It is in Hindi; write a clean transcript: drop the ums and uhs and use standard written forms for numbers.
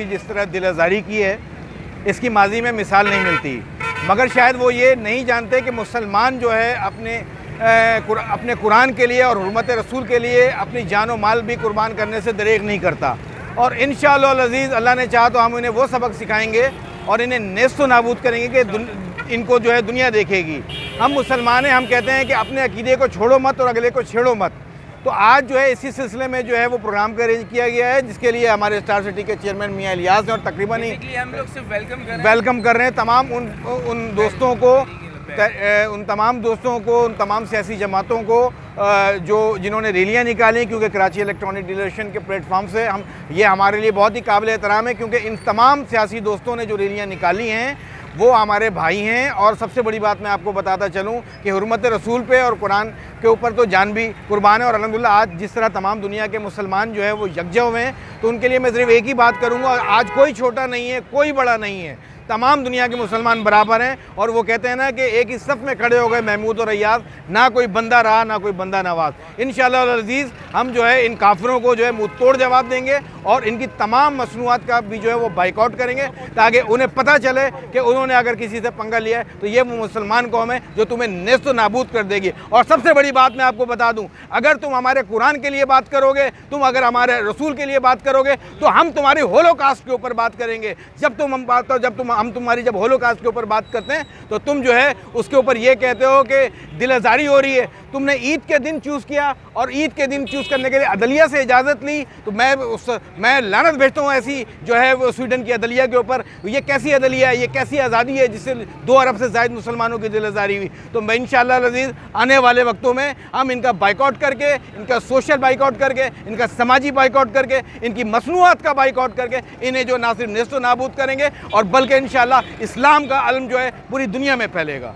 जिस तरह दिल आज़ारी की है, इसकी माजी में मिसाल नहीं मिलती। मगर शायद वो ये नहीं जानते कि मुसलमान जो है अपने कुरान के लिए और हुर्मत रसूल के लिए अपनी जान व माल भी कुर्बान करने से दरेग नहीं करता। और इंशाअल्लाह अज़ीज़ अल्लाह ने चाहा तो हम इन्हें वो सबक सिखाएंगे और इन्हें नेस्त नाबूद करेंगे कि इनको जो है दुनिया देखेगी। हम मुसलमान हैं, हम कहते हैं कि अपने अकीदे को छोड़ो मत और अगले को छेड़ो मत। तो आज जो है इसी सिलसिले में जो है वो प्रोग्राम का अरेंज किया गया है, जिसके लिए हमारे स्टार सिटी के चेयरमैन मियां इलियास हैं और तकरीबन ही हम लोग सिर्फ वेलकम कर रहे हैं तमाम उन दोस्तों को, उन तमाम सियासी जमातों को जिन्होंने रैलियाँ निकाली, क्योंकि कराची इलेक्ट्रॉनिक डिक्लेरेशन के प्लेटफॉर्म से ये हमारे लिए बहुत ही काबिल एहतराम है, क्योंकि इन तमाम सियासी दोस्तों ने जो रैलियाँ निकाली हैं वो हमारे भाई हैं। और सबसे बड़ी बात मैं आपको बताता चलूँ कि हुर्मत रसूल पे और कुरान के ऊपर तो जान भी कुर्बान है। और अल्हम्दुलिल्लाह आज जिस तरह तमाम दुनिया के मुसलमान जो है वो यकजा हुए हैं, तो उनके लिए मैं सिर्फ एक ही बात करूँगा, आज कोई छोटा नहीं है, कोई बड़ा नहीं है, तमाम दुनिया के मुसलमान बराबर हैं। और वो कहते हैं ना कि एक ही सफ़ में खड़े हो गए महमूद और अय्याज, ना कोई बंदा रहा ना कोई बंदा नवाज। इंशाअल्लाह अज़ीज़ हम जो है इन काफिरों को जो है मुँह तोड़ जवाब देंगे और इनकी तमाम मसनूआत का भी जो है वो बाइकआउट करेंगे, ताकि उन्हें पता चले कि उन्होंने अगर किसी से पंगा लिया है तो ये वो मुसलमान कौम है जो तुम्हें नेस्त नाबूद कर देगी। और सबसे बड़ी बात मैं आपको बता दूँ, अगर तुम हमारे कुरान के लिए बात करोगे, तुम अगर हमारे रसूल के लिए बात करोगे, तो हम तुम्हारी होलोकास्ट के ऊपर बात करेंगे। हम तुम्हारी जब होलोकास्ट के ऊपर बात करते हैं तो तुम जो है उसके ऊपर ये कहते हो कि दिल आज़ारी हो रही है। तुमने ईद के दिन चूज़ किया और ईद के दिन चूज़ करने के लिए अदलिया से इजाज़त ली, तो मैं लानत भेजता हूँ ऐसी जो है वो स्वीडन की अदलिया के ऊपर। ये कैसी अदलिया है, ये कैसी आज़ादी है जिससे 2 अरब से ज़ायद मुसलमानों की दिल आज़ारी हुई। तो मैं इंशाअल्लाह अज़ीज़ आने वाले वक्तों में हम इनका बाइकआउट करके, इनका सोशल बाइकआउट करके, इनका समाजी बाइकआउट करके, इनकी मसनूआत का बाइकआउट करके इन्हें जो ना सिर्फ नेस्त नाबूद करेंगे और बल्कि इंशाअल्लाह इस्लाम का अलम जो है पूरी दुनिया में फैलेगा।